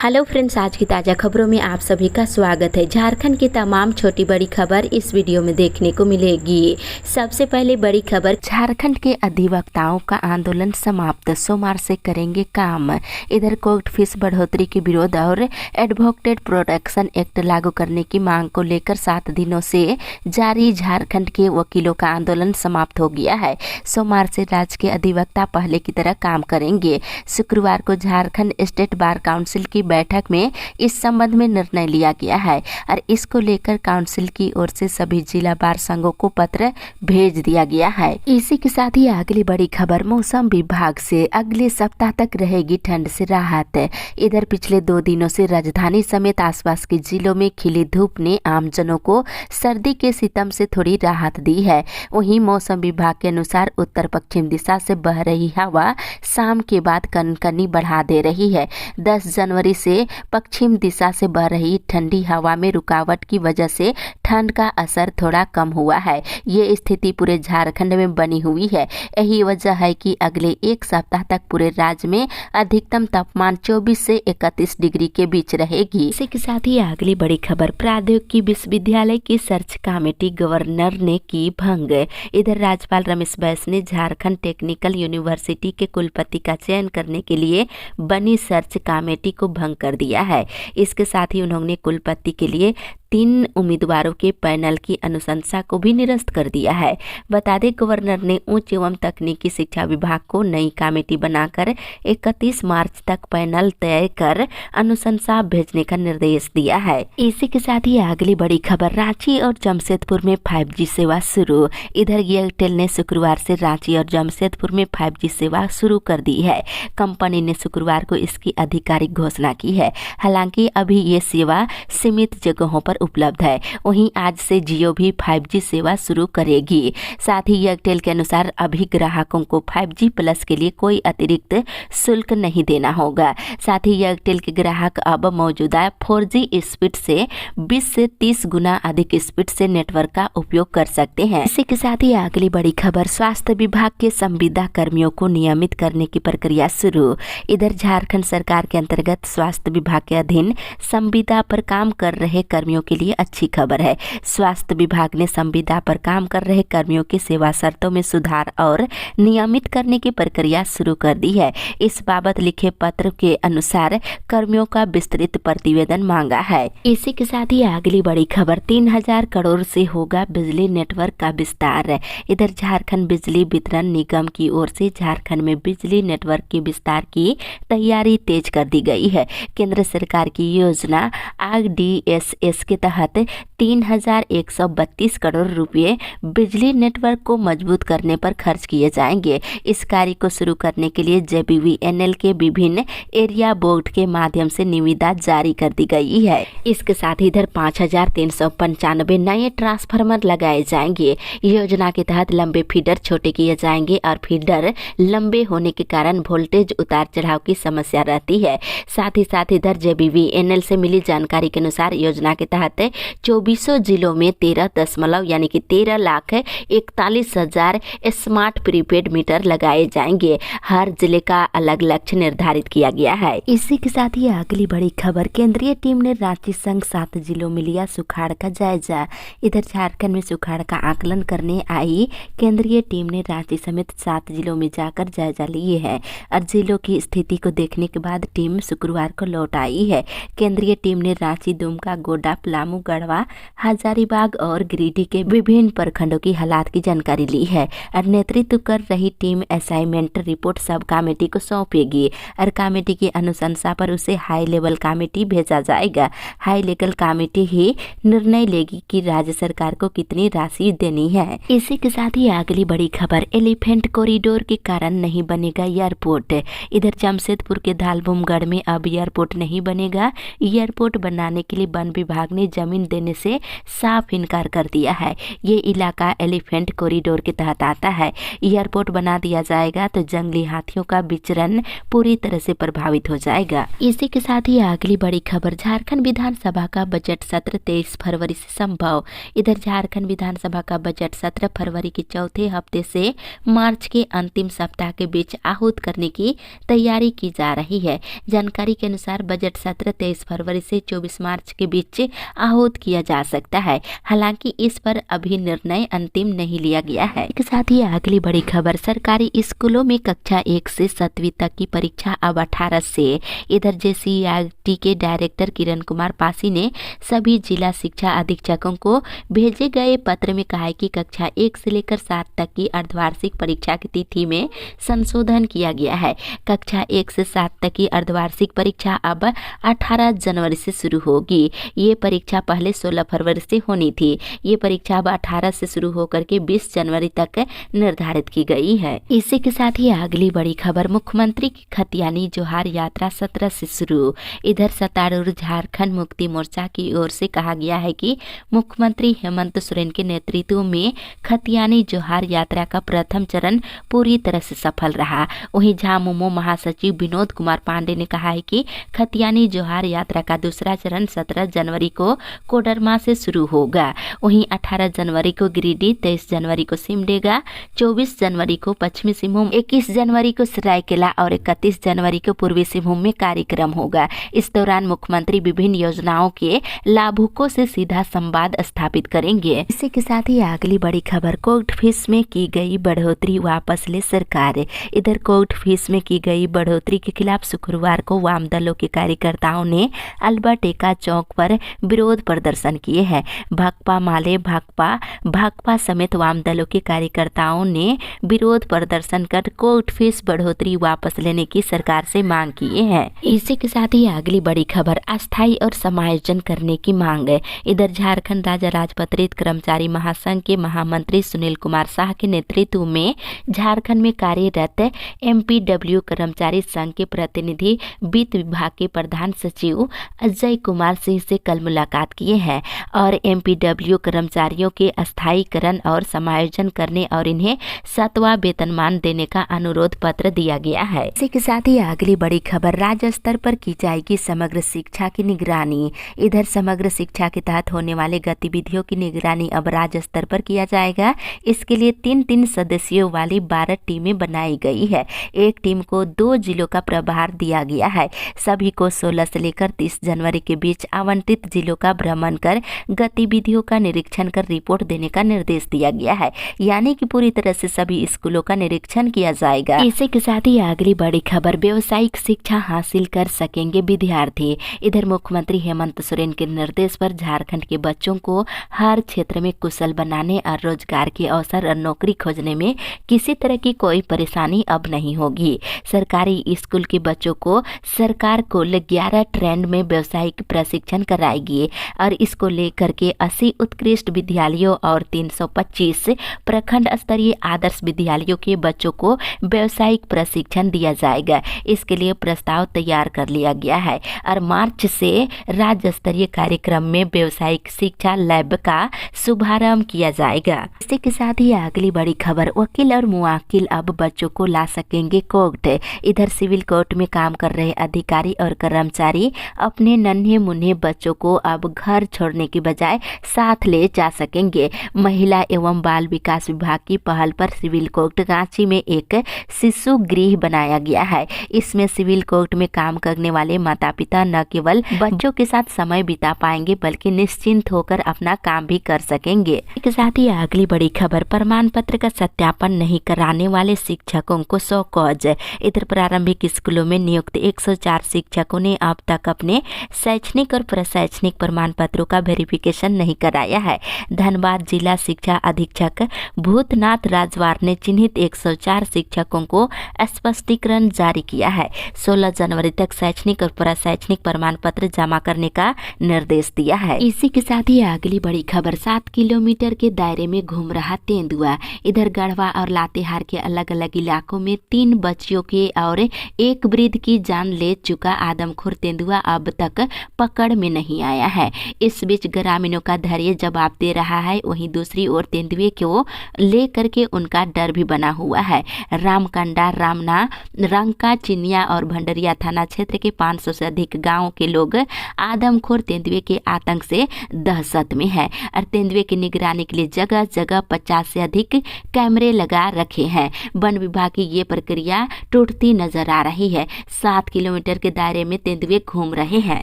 Hello friends, आज की ताज़ा खबरों में आप सभी का स्वागत है। झारखंड की तमाम छोटी बड़ी खबर इस वीडियो में देखने को मिलेगी। सबसे पहले बड़ी खबर, झारखंड के अधिवक्ताओं का आंदोलन समाप्त, सोमवार से करेंगे काम। इधर कोर्ट फीस बढ़ोतरी के विरोध और एडवोकेट प्रोटेक्शन एक्ट लागू करने की मांग को लेकर 7 दिनों से जारी झारखंड के वकीलों का आंदोलन समाप्त हो गया है। सोमवार से राज्य के अधिवक्ता पहले की तरह काम करेंगे। शुक्रवार को झारखंड स्टेट बार काउंसिल की बैठक में इस संबंध में निर्णय लिया गया है और इसको लेकर काउंसिल की ओर से सभी जिला बार संघों को पत्र भेज दिया गया है। इसी के साथ ही अगली बड़ी खबर, मौसम विभाग से अगले सप्ताह तक रहेगी ठंड से राहत। इधर पिछले 2 दिनों से राजधानी समेत आसपास के जिलों में खिली धूप ने आमजनों को सर्दी के सितम से थोड़ी राहत दी है। वहीं मौसम विभाग के अनुसार उत्तर पश्चिम दिशा से बह रही हवा शाम के बाद कनकनी बढ़ा दे रही है। 10 जनवरी से पश्चिम दिशा से बह रही ठंडी हवा में रुकावट की वजह से ठंड का असर थोड़ा कम हुआ है। ये स्थिति पूरे झारखंड में बनी हुई है। यही वजह है कि अगले 1 सप्ताह तक पूरे राज्य में अधिकतम तापमान 24 से 31 डिग्री के बीच रहेगी। इसी के साथ ही अगली बड़ी खबर, प्रौद्योगिकी विश्वविद्यालय की सर्च कमेटी गवर्नर ने की भंग। इधर राज्यपाल रमेश बैस ने झारखंड टेक्निकल यूनिवर्सिटी के कुलपति का चयन करने के लिए बनी सर्च कमेटी को भंग कर दिया है। इसके साथ ही उन्होंने कुलपति के लिए 3 उम्मीदवारों के पैनल की अनुशंसा को भी निरस्त कर दिया है। बता दें, गवर्नर ने उच्च एवं तकनीकी शिक्षा विभाग को नई कमेटी बनाकर 31 मार्च तक पैनल तय कर अनुशंसा भेजने का निर्देश दिया है। इसी के साथ ही अगली बड़ी खबर, रांची और जमशेदपुर में 5G सेवा शुरू। इधर एयरटेल ने शुक्रवार से रांची और जमशेदपुर में 5G सेवा शुरू कर दी है। कंपनी ने शुक्रवार को इसकी आधिकारिक घोषणा की है। हालांकि अभी ये सेवा सीमित जगहों पर उपलब्ध है। वहीं आज से जियो भी 5G सेवा शुरू करेगी। साथ ही एयरटेल के अनुसार अभी ग्राहकों को 5G प्लस के लिए कोई अतिरिक्त शुल्क नहीं देना होगा। साथ ही एयरटेल के ग्राहक अब मौजूदा 4G स्पीड से 20 से 30 गुना अधिक स्पीड से नेटवर्क का उपयोग कर सकते हैं। इसी के साथ ही अगली बड़ी खबर, स्वास्थ्य विभाग के संविदा कर्मियों को नियमित करने की प्रक्रिया शुरू। इधर झारखंड सरकार के अंतर्गत स्वास्थ्य विभाग के अधीन संविदा पर काम कर रहे कर्मियों के लिए अच्छी खबर है। स्वास्थ्य विभाग ने संविदा पर काम कर रहे कर्मियों की सेवा शर्तों में सुधार और नियमित करने की प्रक्रिया शुरू कर दी है। इस बाबत लिखे पत्र के अनुसार कर्मियों का विस्तृत प्रतिवेदन मांगा है। इसी के साथ ही अगली बड़ी खबर, 3000 करोड़ से होगा बिजली नेटवर्क का विस्तार। इधर झारखंड बिजली वितरण निगम की ओर से झारखंड में बिजली नेटवर्क के विस्तार की तैयारी तेज कर दी गई है। केंद्र सरकार की योजना RDSS के तहत 3132 करोड़ रुपए बिजली नेटवर्क को मजबूत करने पर खर्च किए जाएंगे। इस कार्य को शुरू करने के लिए JBVNL के विभिन्न एरिया बोर्ड के माध्यम से निविदा जारी कर दी गई है। इसके साथ ही इधर 5395 नए ट्रांसफार्मर लगाए जाएंगे। योजना के तहत लंबे फीडर छोटे किए जाएंगे और फीडर लंबे होने के कारण वोल्टेज उतार चढ़ाव की समस्या रहती है। साथ ही इधर JBVNL से मिली जानकारी के अनुसार योजना के तहत 24 जिलों में 13,41,41,000 स्मार्ट प्रीपेड मीटर लगाए जाएंगे। हर जिले का अलग लक्ष्य निर्धारित किया गया है। इसी के साथ ही अगली बड़ी खबर, केंद्रीय टीम ने रांची संग 7 जिलों में लिया सुखाड़ का जायजा। इधर झारखंड में सुखाड़ का आकलन करने आई केंद्रीय टीम ने रांची समेत 7 जिलों में जाकर जायजा लिए है और जिलों की स्थिति को देखने के बाद टीम शुक्रवार को लौट आई है। केंद्रीय टीम ने रांची, दुमका, गोड्डा, पलामू, गढ़वा, हजारीबाग और गिरिडीह के विभिन्न प्रखंडों की हालात की जानकारी ली है और नेतृत्व कर रही team assignment report sub committee को सौंपेगी और कमेटी की अनुशंसा पर उसे हाई लेवल कमेटी भेजा जाएगा। हाई लेवल कमेटी ही निर्णय लेगी कि राज्य सरकार को कितनी राशि देनी है। इसी के साथ ही अगली बड़ी खबर, एलिफेंट कॉरिडोर के कारण नहीं बनेगा एयरपोर्ट। इधर जमशेदपुर के धालभूमगढ़ में अब एयरपोर्ट नहीं बनेगा। एयरपोर्ट बनाने के लिए वन विभाग ने जमीन देने से साफ इनकार कर दिया है। ये इलाका एलिफेंट कॉरिडोर के तहत आता है। एयरपोर्ट बना दिया जाएगा तो जंगली हाथियों का विचरण पूरी तरह से प्रभावित हो जाएगा। इसी के साथ ही अगली बड़ी खबर, झारखंड विधानसभा का बजट सत्र 23 फरवरी से संभव। इधर झारखंड विधानसभा का बजट सत्र फरवरी के चौथे हफ्ते से मार्च के अंतिम सप्ताह के बीच आहूत करने की तैयारी की जा रही है। जानकारी के अनुसार बजट सत्र 23 फरवरी से 24 मार्च के बीच आहूत किया जा सकता है। हालांकि इस पर अभी निर्णय अंतिम नहीं लिया गया है। इसके साथ ही अगली बड़ी खबर, सरकारी स्कूलों में कक्षा 1 से 7वीं तक की परीक्षा अब 18 से। इधर JCERT के डायरेक्टर किरण कुमार पासी ने सभी जिला शिक्षा अधीक्षकों को भेजे गए पत्र में कहा है कि कक्षा 1 से लेकर 7 तक की अर्धवार्षिक परीक्षा की तिथि में संशोधन किया गया है। कक्षा 1 से 7 तक की अर्धवार्षिक परीक्षा अब 18 जनवरी से शुरू होगी। ये परीक्षा पहले 16 फरवरी से होनी थी। ये परीक्षा अब 18 से शुरू होकर के 20 जनवरी तक निर्धारित की गई है। इसी के साथ ही अगली बड़ी खबर, मुख्यमंत्री की खतियानी जोहार यात्रा 17 से शुरू। इधर सत्तारूढ़ झारखंड मुक्ति मोर्चा की ओर से कहा गया है कि मुख्यमंत्री हेमंत सोरेन के नेतृत्व में खतियानी जोहार यात्रा का प्रथम चरण पूरी तरह से सफल रहा। वहीं झामुमो महासचिव विनोद कुमार पांडे ने कहा है कि खतियानी जोहार यात्रा का दूसरा चरण 17 जनवरी को कोडरमा से शुरू होगा। वहीं 18 जनवरी को गिरिडीह, 23 जनवरी को सिमडेगा, 24 जनवरी को पश्चिमी सिंहभूम, 21 जनवरी को सरायकेला और 31 जनवरी को पूर्वी सिंहभूम में कार्यक्रम होगा। इस दौरान मुख्यमंत्री विभिन्न योजनाओं के लाभुकों से सीधा संवाद स्थापित करेंगे। इसी के साथ ही अगली बड़ी खबर, कोर्ट फीस में की गई बढ़ोतरी वापस ले सरकार। इधर कोर्ट फीस में की गई बढ़ोतरी के खिलाफ शुक्रवार को वाम दलों के कार्यकर्ताओं ने अल्बर्ट एक्का चौक पर विरोध प्रदर्शन किए हैं। भाकपा माले, भाकपा समेत वाम दलों के कार्यकर्ताओं ने विरोध प्रदर्शन कर कोर्ट फीस बढ़ोतरी वापस लेने की सरकार से मांग किए हैं। इसी के साथ ही अगली बड़ी खबर, अस्थायी और समायोजन करने की मांग है। इधर झारखंड राज्य राजपत्रित कर्मचारी महासंघ के महामंत्री सुनील कुमार शाह के नेतृत्व में झारखंड में कार्यरत MPW कर्मचारी संघ के प्रतिनिधि वित्त विभाग के प्रधान सचिव अजय कुमार सिंह से कल मुलाकात किए हैं और MPW कर्मचारियों के अस्थायीकरण और समायोजन करने और इन्हें 7वां वेतनमान देने का अनुरोध पत्र दिया गया है। इसी के साथ ही अगली बड़ी खबर, राज्य स्तर पर की जाएगी समग्र शिक्षा की निगरानी। इधर समग्र शिक्षा के तहत होने वाले गतिविधियों की निगरानी अब राज्य स्तर पर किया जाएगा। इसके लिए 3 सदस्यों वाली 12 टीमें बनाई गई है। एक टीम को 2 जिलों का प्रभार दिया गया है। सभी को 16 से लेकर 30 जनवरी के बीच आवंटित जिलों का भ्रमण कर गतिविधियों का निरीक्षण कर रिपोर्ट देने का निर्देश दिया गया है। यानी कि पूरी तरह से सभी स्कूलों का निरीक्षण किया जाएगा। इसी के साथ ही अगली बड़ी खबर, व्यावसायिक शिक्षा हासिल कर सकेंगे विद्यार्थी। इधर मुख्यमंत्री हेमंत सोरेन के निर्देश पर झारखंड के बच्चों को हर क्षेत्र में कुशल बनाने और रोजगार के अवसर और नौकरी खोजने में किसी तरह की कोई परेशानी अब नहीं होगी। सरकारी स्कूल के बच्चों को सरकार कुल 11 ट्रेंड में व्यावसायिक प्रशिक्षण कराएगी और इसको लेकर के 80 उत्कृष्ट विद्यालयों और 325 प्रखंड स्तरीय आदर्श विद्यालयों के बच्चों को व्यावसायिक प्रशिक्षण दिया जाएगा। इसके लिए प्रस्ताव तैयार कर लिया गया है और मार्च से राज्य स्तरीय कार्यक्रम में व्यावसायिक शिक्षा लैब का शुभारंभ किया जाएगा। इसी के साथ ही अगली बड़ी खबर, वकील और मुवक्किल अब बच्चों को ला सकेंगे कोर्ट। इधर सिविल कोर्ट में काम कर रहे अधिकारी और कर्मचारी अपने नन्हे मुन्ने बच्चों को अब घर छोड़ने की बजाय साथ ले जा सकेंगे। महिला एवं बाल विकास विभाग की पहल पर सिविल कोर्ट रांची में एक शिशु गृह बनाया गया है। इसमें सिविल कोर्ट में काम करने वाले माता पिता न केवल बच्चों के साथ समय बिता पाएंगे बल्कि निश्चिंत होकर अपना काम भी कर सकेंगे। इसके साथ ही अगली बड़ी खबर, प्रमाण पत्र का सत्यापन नहीं कराने वाले शिक्षकों को 100 कॉज। इधर प्रारंभिक स्कूलों में नियुक्त 104 शिक्षकों ने अब तक अपने शैक्षणिक और प्रशैक्षणिक प्रमाण पत्रों का वेरिफिकेशन नहीं कराया है। धनबाद जिला शिक्षा अधीक्षक भूतनाथ राजवार ने चिन्हित 104 शिक्षकों को स्पष्टीकरण जारी किया है। 16 जनवरी तक शैक्षणिक और प्रशैक्षणिक प्रमाण पत्र जमा करने का निर्देश दिया है। इसी के साथ ही अगली बड़ी खबर, 7 किलोमीटर के दायरे में घूम रहा तेंदुआ। इधर गढ़वा और लातेहार के अलग अलग इलाकों में 3 बच्चियों के और एक वृद्ध की जान ले चुका आदमखोर तेंदुआ अब तक पकड़ में नहीं आया है। इस बीच ग्रामीणों का धैर्य जवाब दे रहा है, वहीं दूसरी ओर तेंदुए को लेकर के उनका डर भी बना हुआ है। रामकंडा, रामना, रंका, चिनिया और भंडरिया थाना क्षेत्र के 500 से अधिक गाँव के लोग आदमखोर तेंदुए के आतंक से दहशत में है और तेंदुए की निगरानी के लिए जगह जगह 50 से अधिक कैमरे लगा रखे हैं। वन विभाग की ये प्रक्रिया टूटती नजर आ रही है। 7 किलोमीटर के दायरे में तेंदुए घूम रहे हैं।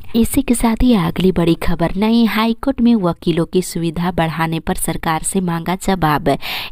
इसी के साथ ही अगली बड़ी खबर, नई हाईकोर्ट में वकीलों की सुविधा बढ़ाने पर सरकार से मांगा जवाब।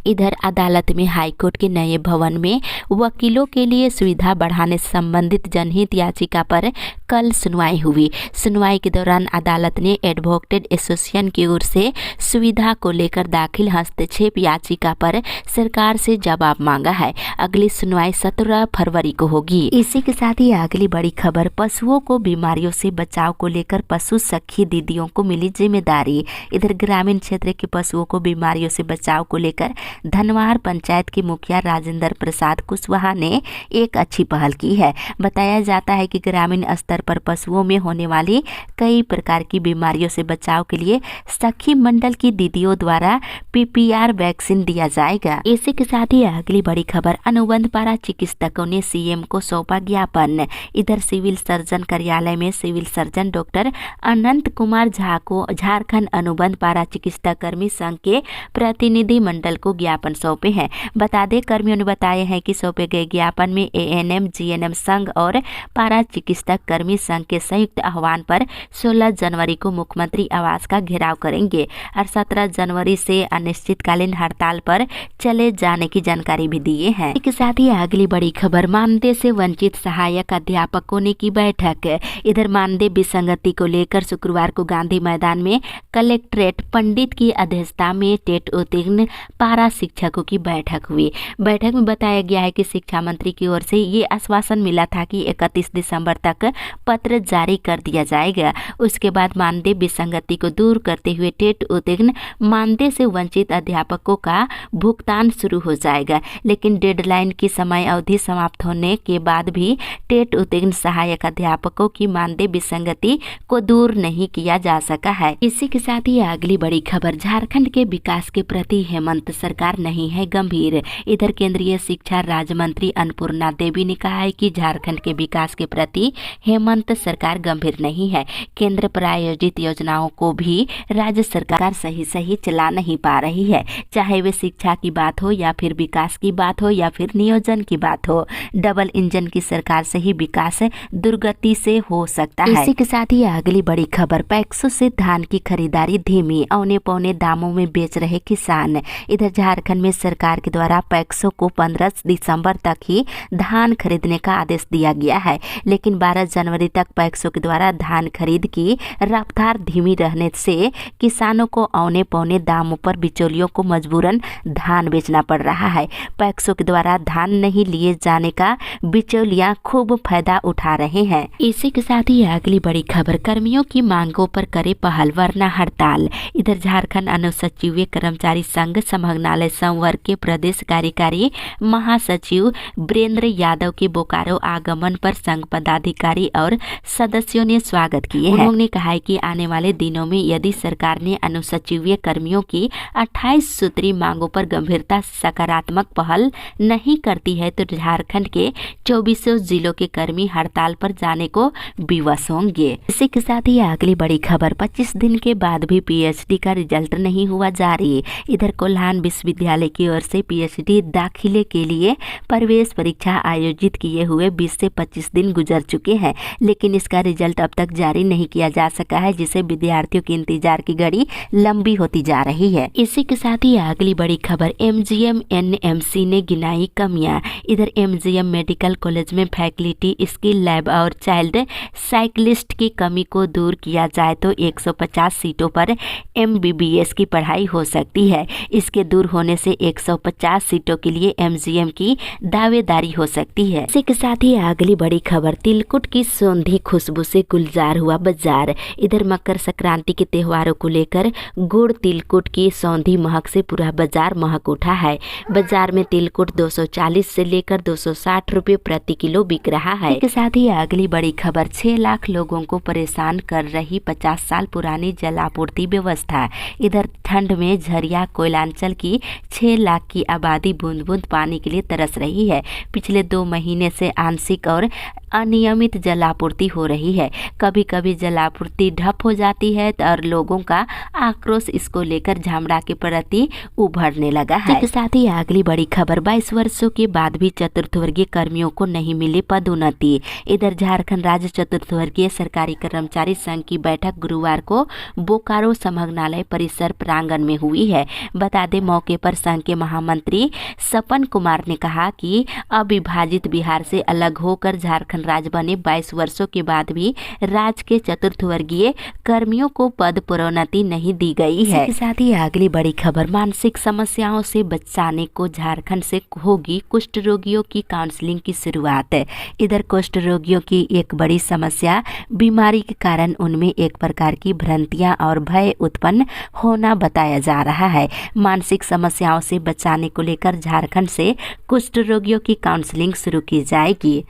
इधर अदालत में हाईकोर्ट के नए भवन में वकीलों के लिए सुविधा बढ़ाने संबंधित जनहित याचिका पर कल सुनवाई हुई। सुनवाई के दौरान अदालत ने एडवोकेट एसोसिएशन की ओर से सुविधा को लेकर दाखिल हस्तक्षेप याचिका पर सरकार से जवाब मांगा है। अगली सुनवाई 17 फरवरी को होगी। इसी के साथ ही अगली बड़ी खबर, पशुओं को बीमारियों से बचाव को लेकर पशु सखी दीदियों को मिली जिम्मेदारी। इधर ग्रामीण क्षेत्र के पशुओं को बीमारियों से बचाव को लेकर धनवार पंचायत के मुखिया राजेंद्र प्रसाद कुशवाहा ने एक अच्छी पहल की है। बताया जाता है कि ग्रामीण स्तर पर पशुओं में होने वाली कई प्रकार की बीमारियों से बचाव के लिए सखी मंडल की दीदियों द्वारा PPR वैक्सीन दिया जाएगा। इसी के साथ ही अगली बड़ी खबर, अनुबंध पारा चिकित्सकों ने CM को सौंपा ज्ञापन। इधर सिविल सर्जन कार्यालय में सिविल सर्जन डॉक्टर अनंत कुमार झा को झारखंड अनुबंध पारा चिकित्सा कर्मी संघ के प्रतिनिधि मंडल को ज्ञापन सौंपे हैं। बता दें, कर्मियों ने बताया है कि सौंपे गए ज्ञापन में ANM GNM संघ और पारा चिकित्सक कर्मी संघ के संयुक्त आह्वान पर 16 जनवरी को मुख्यमंत्री आवास का घेराव करेंगे और 17 जनवरी से अनिश्चितकालीन हड़ताल पर चले जाने की जानकारी भी दिए हैं। इसके साथ ही अगली बड़ी खबर, मानदेय से वंचित सहायक अध्यापकों ने की बैठक। इधर मानदेय विसंगति को लेकर शुक्रवार को गांधी मैदान में कलेक्ट्रेट पंडित की अध्यक्षता में टेट उत्तीर्ण पारा शिक्षकों की बैठक हुई। बैठक में बताया गया है कि शिक्षा मंत्री की ओर से ये आश्वासन मिला था कि 31 दिसंबर तक पत्र जारी कर दिया जाएगा। उसके बाद मानदेय विसंगति को दूर करते हुए टेट उत्तीर्ण मानदेय से वंचित अध्यापकों का भुगतान शुरू हो जाएगा। लेकिन डेडलाइन की समय अवधि समाप्त होने के बाद भी टेट उत्तीर्ण सहायक अध्यापकों की मानदेय विसंगति को दूर नहीं किया जा सका है। इसी के साथ ही अगली बड़ी खबर, झारखंड के विकास के प्रति हेमंत सरकार नहीं है गंभीर। इधर केंद्रीय शिक्षा राज्य मंत्री अन्नपूर्णा देवी ने कहा है कि झारखंड के विकास के प्रति हेमंत सरकार गंभीर नहीं है। केंद्र प्रायोजित योजनाओं को भी राज्य सरकार सही चला नहीं पा रही है, चाहे वे शिक्षा की बात हो या फिर विकास की बात हो या फिर नियोजन की बात हो। डबल इंजन की सरकार से ही विकास दुर्गति से हो सकता है। इसी के साथ ही अगली बड़ी खबर, पैक्सों से धान की खरीदारी धीमी, औने पौने दामों में बेच रहे किसान। इधर झारखंड में सरकार के द्वारा पैक्सों को 15 दिसंबर तक ही धान खरीदने का आदेश दिया गया है, लेकिन 12 जनवरी तक पैक्सों के द्वारा धान खरीद की रफ्तार धीमी रहने से किसानों को औने पौने दामों पर बिचौलियों को मजबूरन धान बेचना पड़ रहा है। पैक्सों के द्वारा धान नहीं लिए जाने का बिचौलिया खूब फायदा उठा रहे हैं। इसी के साथ ही अगली बड़ी खबर, कर्मियों की मांगों पर करे पहल वरना हड़ताल। इधर झारखंड अनुसचिवीय कर्मचारी संघ समग्नालय संवर्ग के प्रदेश कार्यकारी महासचिव वीरेंद्र यादव के बोकारो आगमन पर संघ पदाधिकारी और सदस्यों ने स्वागत किए हैं। उन्होंने कहा है कि आने वाले दिनों में यदि सरकार ने अनुसचिवीय कर्मियों की 28 सूत्री मांगों पर गंभीरता सकारात्मक पहल नहीं करती है तो झारखंड के 24 जिलों के कर्मी हड़ताल पर जाने को विवश होंगे। इसी के साथ ही अगली बड़ी खबर, 25 दिन के बाद भी PhD का रिजल्ट नहीं हुआ जारी। इधर कोल्हान विश्वविद्यालय की ओर से PhD दाखिले के लिए प्रवेश परीक्षा आयोजित किए हुए 20 से 25 दिन गुजर चुके हैं, लेकिन इसका रिजल्ट अब तक जारी नहीं किया जा सका है, जिससे विद्यार्थियों की इंतजार की घड़ी लंबी होती जा रही है। इसी के साथ ही अगली बड़ी खबर, MGM NMC ने गिनाई कमियां। इधर MGM मेडिकल कॉलेज में फैकल्टी, स्किल लैब और चाइल्ड साइकिलिस्ट की कमी को दूर किया जाए तो 150 सीटों पर MBBS की पढ़ाई हो सकती है। इसके दूर होने से 150 सीटों के लिए MGM की दावेदारी हो सकती है। इसी के साथ ही अगली बड़ी खबर, तिलकुट की सौंधी खुशबू से गुलजार हुआ बाजार। इधर मकर संक्रांति के त्योहारों को लेकर गुड़ तिलकुट की सौंधी महक से पूरा बाजार महक उठा है। बाजार में तिलकुट 240 से लेकर 260 रुपये प्रति किलो बिक रहा है। इसके साथ ही अगली बड़ी खबर, 6 लाख लोगों को परेशान कर रही 50 साल पुरानी जल आपूर्ति व्यवस्था। इधर ठंड में झरिया कोयलांचल की 6 लाख की आबादी बूंद बूंद पानी के लिए तरस रही है। पिछले 2 महीने से आंशिक और अनियमित जलापूर्ति हो रही है। कभी कभी जलापूर्ति ठप हो जाती है और लोगों का आक्रोश इसको लेकर झामरा के प्रति उभरने लगा है। इसके साथ ही अगली बड़ी खबर, 22 वर्षों के बाद भी चतुर्थ वर्गीय कर्मियों को नहीं मिली पदोन्नति। इधर झारखंड राज्य चतुर्थ वर्गीय सरकारी कर्मचारी संघ की बैठक गुरुवार को बोकारो संभागनालय परिसर प्रांगण में हुई है। बता दें, मौके पर संघ के महामंत्री सपन कुमार ने कहा कि अविभाजित बिहार से अलग होकर झारखंड राज्य बने 22 वर्षों के बाद भी राज्य के चतुर्थ वर्गीय कर्मियों को पद प्रोन्नति नहीं दी गई है। इसके साथ ही अगली बड़ी खबर, मानसिक समस्याओं से बचाने को झारखंड से होगी कुष्ठ रोगियों की काउंसलिंग की शुरुआत। इधर कुष्ठ रोगियों की एक बड़ी समस्या, बीमारी के कारण उनमें एक प्रकार की भ्रांतियां और भय उत्पन्न होना बताया जा रहा है। मानसिक समस्याओं से बचाने को लेकर झारखंड से कुष्ठ रोगियों की काउंसलिंग शुरू की जाएगी।